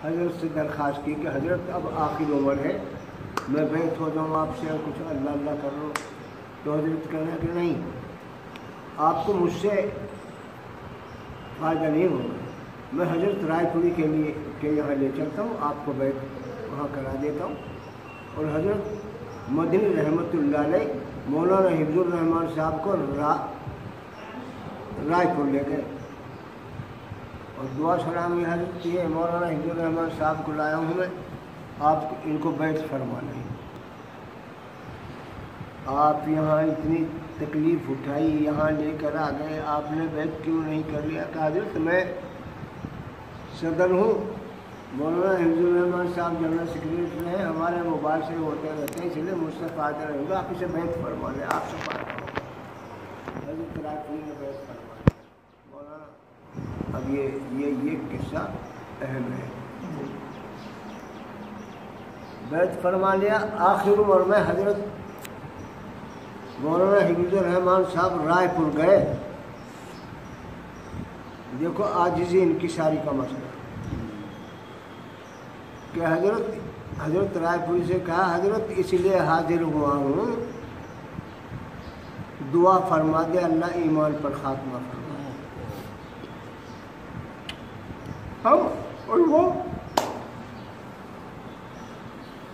حضرت سے درخواست کی کہ حضرت اب آخر عمر ہے، میں بیعت ہو جاؤں آپ سے اور کچھ اللہ اللہ کر لو. تو حضرت کہنا کہ نہیں، آپ کو مجھ سے فائدہ نہیں ہوگا، میں حضرت رائے پوری کے یہاں لے چلتا ہوں، آپ کو بیعت وہاں کرا دیتا ہوں. اور حضرت مدنی رحمۃ اللہ علیہ مولانا حفظ الرحمان صاحب کو رائے پور لے گئے. اور دعا سلامی حضرت کی ہے، مولانا حفظ الرحمان صاحب کو لایا ہوں میں، آپ ان کو بیعت فرما لیں. آپ یہاں اتنی تکلیف اٹھائی، یہاں لے کر آ گئے، آپ نے بیعت کیوں نہیں کر لیا؟ کہ حضرت میں صدر ہوں، مولانا حفظ الرحمان صاحب جنرل سیکریٹری ہیں، ہمارے موبائل سے ہوتے رہتے ہیں، اس لیے مجھ سے فائدہ نہیں ہوگا، آپ اسے بیعت فرما لیں، آپ سے فائدہ ہوگا. حضرت رائے پوری نے بیعت فرما لیا. مولانا اب یہ قصہ اہم ہے. بیعت فرما لیا. آخر عمر میں حضرت مولانا حفظ الرحمان صاحب رائے پور گئے. دیکھو عاجزی انکساری کا مسئلہ کہ حضرت رائے پوری سے کہا حضرت اس لیے حاضر ہوا ہوں، دعا فرما دے اللہ ایمان پر خاتمہ فرمائے. اور وہ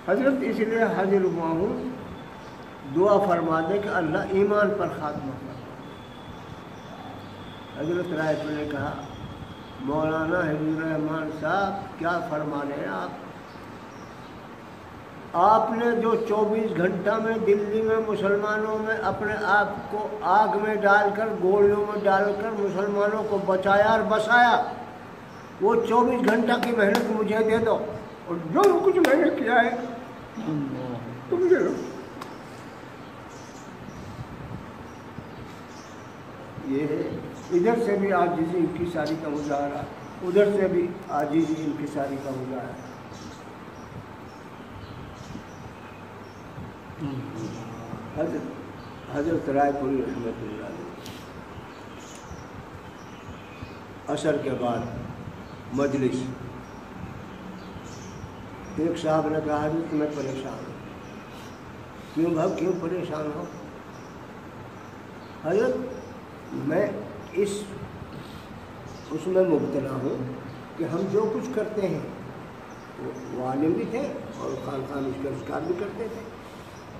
حضرت اس لیے حاضر ہوا ہوں، دعا فرما دے کہ اللہ ایمان پر خاتمہ فرمائے. حضرت رائے پور نے کہا مولانا حفظ الرحمان صاحب کیا فرما رہے ہیں آپ نے جو 24 گھنٹہ میں دلی میں مسلمانوں میں اپنے آپ کو آگ میں ڈال کر گولیوں میں ڈال کر مسلمانوں کو بچایا اور بسایا، وہ 24 گھنٹہ کی محنت مجھے دے دو، اور جو کچھ میں نے کیا ہے تو مجھے دو. یہ ہے ادھر سے بھی عاجزی انکساری کا مظاہرہ، ادھر سے بھی عاجزی انکساری کا مظاہرہ. حضرت رائے پوری رحمۃ اللہ علیہ عصر کے بعد مجلس، ایک صاحب نے کہا حضرت میں پریشان ہوں. کیوں پریشان ہو؟ حضرت میں اس میں مبتلا ہوں کہ ہم جو کچھ کرتے ہیں، وہ عالم بھی تھے اور خان مشکل بھی کرتے تھے.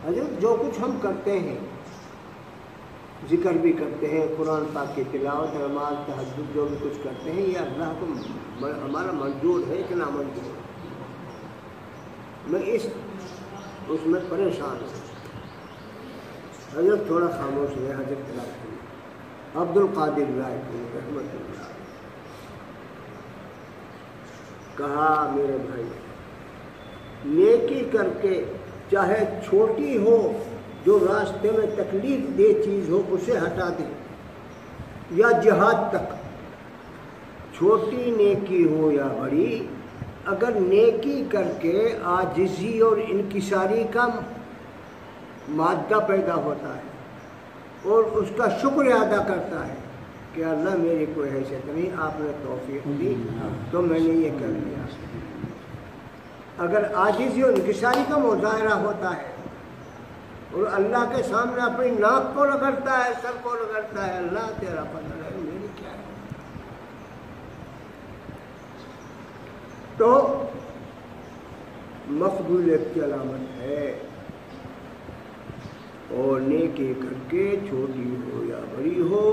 حضرت جو کچھ ہم کرتے ہیں، ذکر بھی کرتے ہیں، قرآن پاک کی تلاوت، نماز، تہجد، جو بھی کچھ کرتے ہیں، یہ اللہ کو ہمارا منظور ہے کہ نامنظور ہے؟ میں اس میں پریشان ہوں. حضرت تھوڑا خاموش ہے. حضرت رائے پوری عبد القادر رائے پوری رحمۃ اللہ کہا میرے بھائی، نیکی کر کے چاہے چھوٹی ہو، جو راستے میں تکلیف دہ چیز ہو اسے ہٹا دیں، یا جہاد تک، چھوٹی نیکی ہو یا بڑی، اگر نیکی کر کے عاجزی اور انکساری کا مادہ پیدا ہوتا ہے اور اس کا شکر ادا کرتا ہے کہ اللہ میری کوئی حیثیت نہیں، آپ نے توفیق دی تو میں نے یہ کر لیا. اگر عاجزی اور انکساری کا مظاہرہ ہوتا ہے اور اللہ کے سامنے اپنی ناک کو رگڑتا ہے، سر کو رگڑتا ہے، اللہ تیرا فضل ہے، میری کیا ہے، تو مقبولیت کی علامت ہے. اور نیکی کر کے چھوٹی ہو یا بڑی ہو،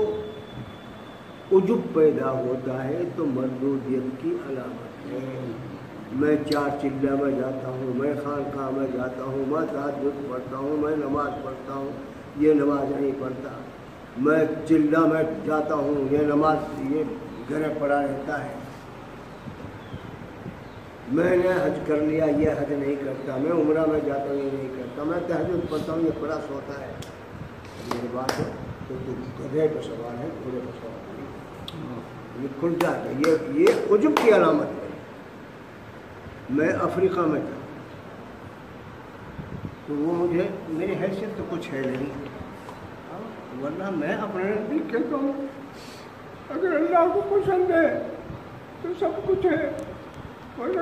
عجب پیدا ہوتا ہے تو مردودیت کی علامت ہے. میں 4 چلہ میں جاتا ہوں، میں خانقاہ میں جاتا ہوں، میں تہجد پڑھتا ہوں، میں نماز پڑھتا ہوں، یہ نماز نہیں پڑھتا، میں چلہ میں جاتا ہوں، یہ نماز یہ گھر پڑا رہتا ہے، میں نے حج کر لیا، یہ حج نہیں کرتا، میں عمرہ میں جاتا ہوں، یہ نہیں کرتا، میں تہجد پڑھتا ہوں، یہ پڑا سوتا ہے. یہ بات ہے تو گدھے کا سوال ہے، گھوڑے کا سوال نہیں. یہ کھل جاتا ہے، یہ عجب کی علامت ہے. میں افریقہ میں تھا تو وہ مجھے میری حیثیت تو کچھ ہے نہیں، ورنہ میں اپنے نزدیک کہتا ہوں اگر اللہ کو پسند ہے تو سب کچھ ہے، ورنہ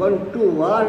1 to 1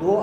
2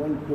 1 to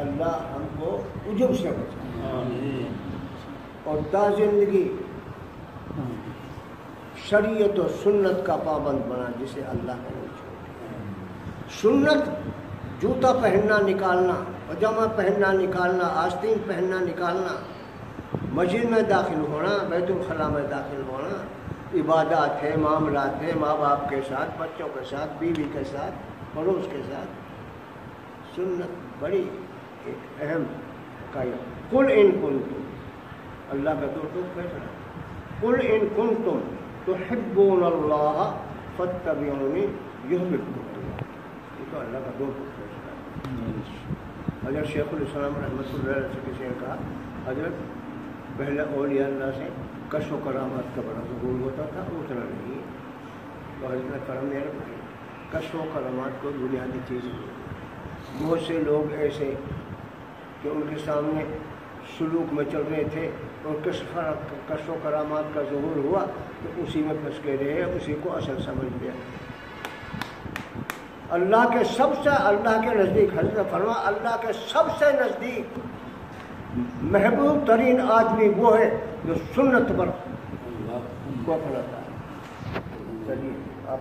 اللہ ہم کو عجب سے بچائے اور تا زندگی شریعت و سنت کا پابند بنا جسے اللہ کا نہیں چھوڑے۔ سنت جوتا پہننا نکالنا، پاجامہ پہننا نکالنا، آستین پہننا نکالنا، مسجد میں داخل ہونا، بیت الخلاء میں داخل ہونا، عبادات ہے، معاملات ہیں، ماں باپ کے ساتھ، بچوں کے ساتھ، بیوی کے ساتھ، پڑوس کے ساتھ۔ سنت بڑی ایک اہم قائم۔ قل ان کنتم، اللہ کا دو فیصلہ، قل ان کنتم تحبون اللہ فاتبعونی یحببکم اللہ، یہ تو اللہ کا دو فیصلہ ہے۔ حضرت شیخ الاسلام رحمۃ اللہ علیہ سے کسی نے کہا، حضرت پہلے اولیاء اللہ سے کشف و کرامات کا بڑا ظہور ہوتا تھا، اتنا نہیں، تو حضرت کرم نے کشف و کرامات کو بنیادی چیز نہیں۔ بہت سے لوگ ایسے کہ ان کے سامنے سلوک میں چل رہے تھے اور کشف و کرامات کا ظہور ہوا تو اسی میں پھنس کے رہے، اسی کو اصل سمجھ لیا۔ اللہ کے سب سے، اللہ کے نزدیک حضرت فرما، اللہ کے سب سے نزدیک محبوب ترین آدمی وہ ہے جو سنت پر کو اپناتا ہے۔ چلیے آپ